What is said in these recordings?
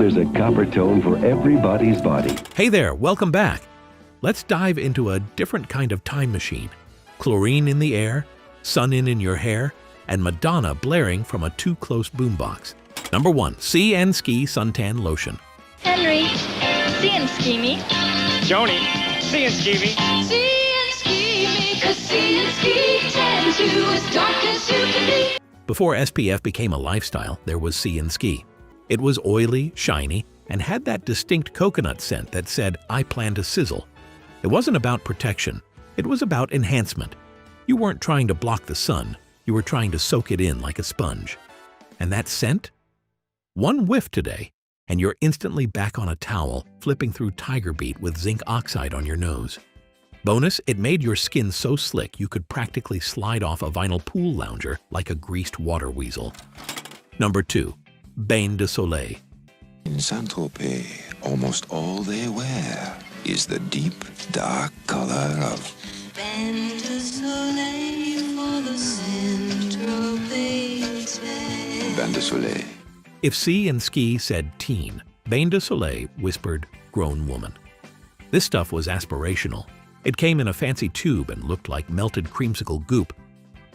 there's a copper tone for everybody's body. Hey there, welcome back. Let's dive into a different kind of time machine. Chlorine in the air, sun in your hair, and Madonna blaring from a too-close boombox. Number 1. See and Ski Suntan Lotion. Henry, see and ski me. Joni, see and ski me. See and ski me, 'cause see and ski tans you as dark as you can be. Before SPF became a lifestyle, there was See and Ski. It was oily, shiny, and had that distinct coconut scent that said, "I plan to sizzle." It wasn't about protection. It was about enhancement. You weren't trying to block the sun. You were trying to soak it in like a sponge. And that scent? One whiff today, and you're instantly back on a towel, flipping through Tiger Beat with zinc oxide on your nose. Bonus, it made your skin so slick you could practically slide off a vinyl pool lounger like a greased water weasel. Number 2. Bain de Soleil. In Saint-Tropez, almost all they wear is the deep, dark color of Bain de Soleil for the Saint-Tropez. Bain de Soleil. If See and Ski said teen, Bain de Soleil whispered grown woman. This stuff was aspirational. It came in a fancy tube and looked like melted creamsicle goop,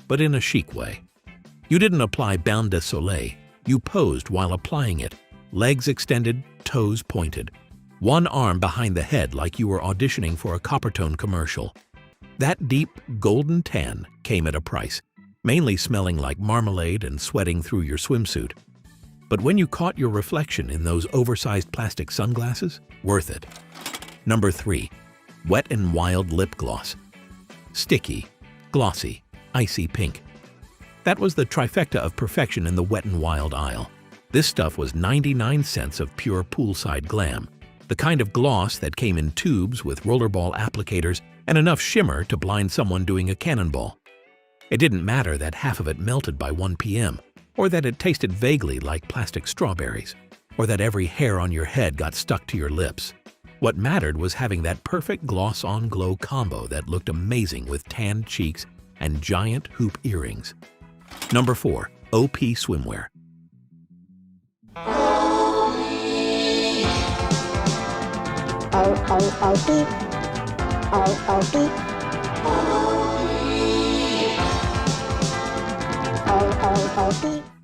but in a chic way. You didn't apply Bain de Soleil. You posed while applying it, legs extended, toes pointed. One arm behind the head like you were auditioning for a Coppertone commercial. That deep, golden tan came at a price, mainly smelling like marmalade and sweating through your swimsuit. But when you caught your reflection in those oversized plastic sunglasses, worth it. Number 3. Wet n Wild Lip Gloss. Sticky, glossy, icy pink. That was the trifecta of perfection in the Wet n Wild aisle. This stuff was 99 cents of pure poolside glam, the kind of gloss that came in tubes with rollerball applicators and enough shimmer to blind someone doing a cannonball. It didn't matter that half of it melted by 1 p.m., or that it tasted vaguely like plastic strawberries, or that every hair on your head got stuck to your lips. What mattered was having that perfect gloss-on-glow combo that looked amazing with tanned cheeks and giant hoop earrings. Number 4. OP Swimwear.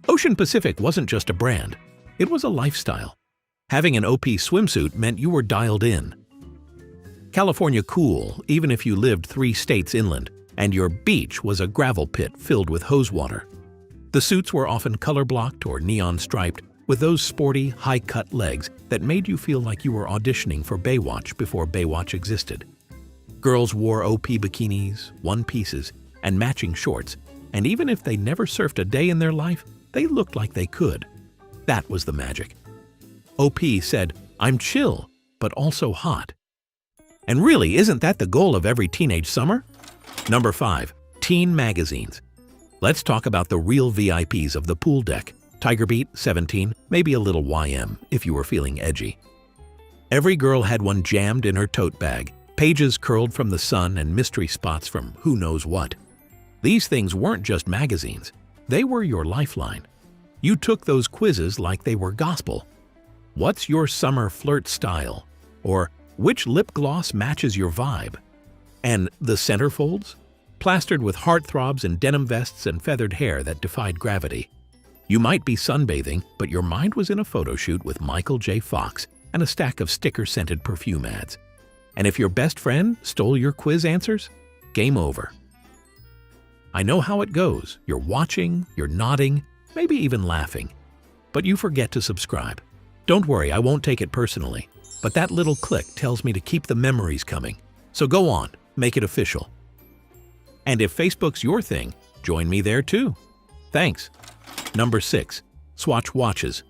Ocean Pacific wasn't just a brand. It was a lifestyle. Having an OP swimsuit meant you were dialed in. California cool, even if you lived 3 states inland, and your beach was a gravel pit filled with hose water. The suits were often color-blocked or neon-striped, with those sporty, high-cut legs that made you feel like you were auditioning for Baywatch before Baywatch existed. Girls wore OP bikinis, one-pieces, and matching shorts, and even if they never surfed a day in their life, they looked like they could. That was the magic. OP said, "I'm chill, but also hot." And really, isn't that the goal of every teenage summer? Number 5. Teen magazines. Let's talk about the real VIPs of the pool deck. Tiger Beat, 17, maybe a little YM if you were feeling edgy. Every girl had one jammed in her tote bag, pages curled from the sun and mystery spots from who knows what. These things weren't just magazines. They were your lifeline. You took those quizzes like they were gospel. What's your summer flirt style? Or which lip gloss matches your vibe? And the centerfolds? Plastered with heartthrobs and denim vests and feathered hair that defied gravity. You might be sunbathing, but your mind was in a photo shoot with Michael J. Fox and a stack of sticker-scented perfume ads. And if your best friend stole your quiz answers, game over. I know how it goes. You're watching, you're nodding, maybe even laughing. But you forget to subscribe. Don't worry, I won't take it personally. But that little click tells me to keep the memories coming. So go on, make it official. And if Facebook's your thing, join me there too. Thanks. Number 6. Swatch watches.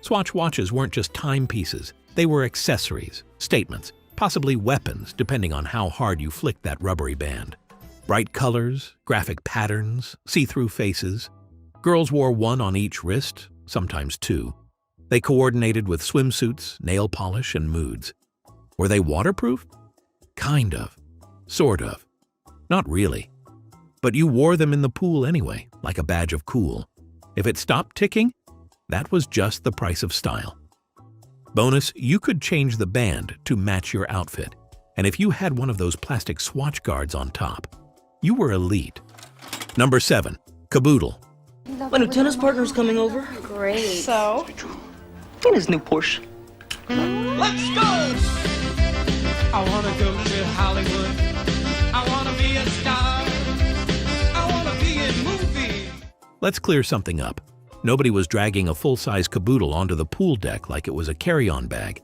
Swatch watches weren't just timepieces. They were accessories, statements, possibly weapons depending on how hard you flicked that rubbery band. Bright colors, graphic patterns, see-through faces. Girls wore one on each wrist, sometimes 2. They coordinated with swimsuits, nail polish, and moods. Were they waterproof? Kind of. Sort of. Not really. But you wore them in the pool anyway, like a badge of cool. If it stopped ticking, that was just the price of style. Bonus, you could change the band to match your outfit. And if you had one of those plastic Swatch guards on top, you were elite. Number 7. Caboodle. My new tennis partner's coming over. Great. So? In his new Porsche. Let's go! I wanna go to Hollywood. I wanna be a star. I wanna be in movies. Let's clear something up. Nobody was dragging a full-size caboodle onto the pool deck like it was a carry-on bag.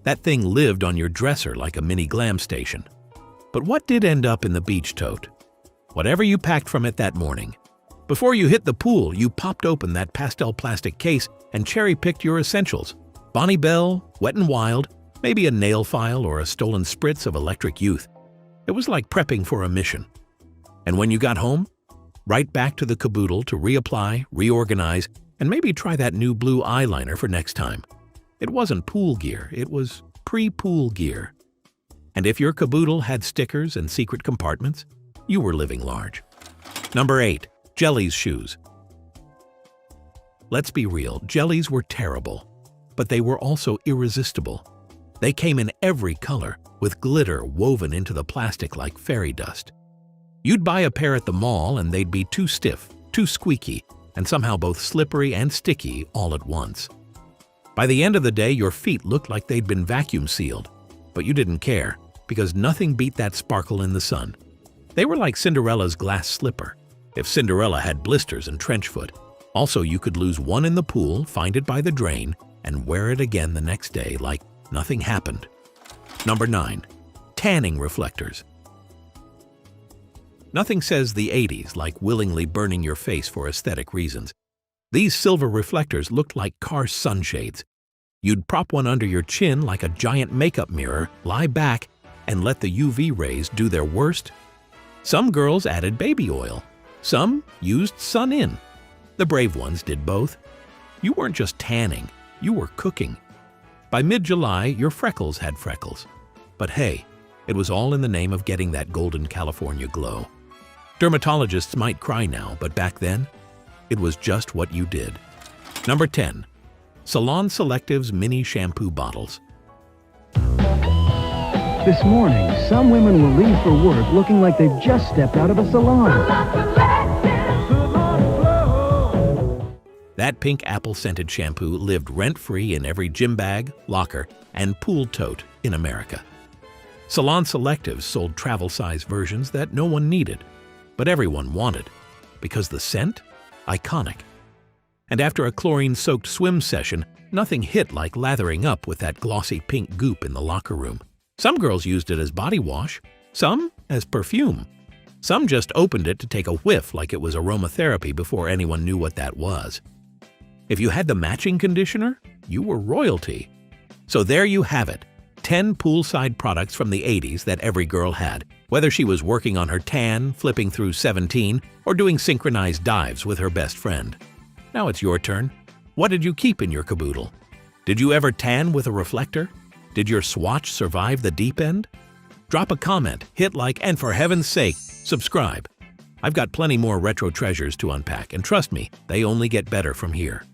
That thing lived on your dresser like a mini glam station. But what did end up in the beach tote? Whatever you packed from it that morning. Before you hit the pool, you popped open that pastel plastic case and cherry-picked your essentials. Bonnie Bell, Wet n Wild, maybe a nail file or a stolen spritz of electric youth. It was like prepping for a mission. And when you got home, right back to the caboodle to reapply, reorganize, and maybe try that new blue eyeliner for next time. It wasn't pool gear, it was pre-pool gear. And if your caboodle had stickers and secret compartments, you were living large. Number 8. Jellies shoes. Let's be real, Jellies were terrible, but they were also irresistible. They came in every color, with glitter woven into the plastic like fairy dust. You'd buy a pair at the mall and they'd be too stiff, too squeaky, and somehow both slippery and sticky all at once. By the end of the day, your feet looked like they'd been vacuum sealed, but you didn't care, because nothing beat that sparkle in the sun. They were like Cinderella's glass slipper, if Cinderella had blisters and trench foot. Also, you could lose one in the pool, find it by the drain, and wear it again the next day like nothing happened. Number 9. Tanning reflectors. Nothing says the 80s like willingly burning your face for aesthetic reasons. These silver reflectors looked like car sunshades. You'd prop one under your chin like a giant makeup mirror, lie back, and let the UV rays do their worst. Some girls added baby oil. Some used sun-in. The brave ones did both. You weren't just tanning, you were cooking. By mid-July, your freckles had freckles. But hey, it was all in the name of getting that golden California glow. Dermatologists might cry now, but back then, it was just what you did. Number 10. Salon Selective's mini shampoo bottles. This morning, some women will leave for work looking like they've just stepped out of a salon. That pink apple-scented shampoo lived rent-free in every gym bag, locker, and pool tote in America. Salon Selectives sold travel-size versions that no one needed, but everyone wanted, because the scent? Iconic. And after a chlorine-soaked swim session, nothing hit like lathering up with that glossy pink goop in the locker room. Some girls used it as body wash, some as perfume. Some just opened it to take a whiff like it was aromatherapy before anyone knew what that was. If you had the matching conditioner, you were royalty. So there you have it, 10 poolside products from the 80s that every girl had, whether she was working on her tan, flipping through 17, or doing synchronized dives with her best friend. Now it's your turn. What did you keep in your caboodle? Did you ever tan with a reflector? Did your Swatch survive the deep end? Drop a comment, hit like, and for heaven's sake, subscribe. I've got plenty more retro treasures to unpack, and trust me, they only get better from here.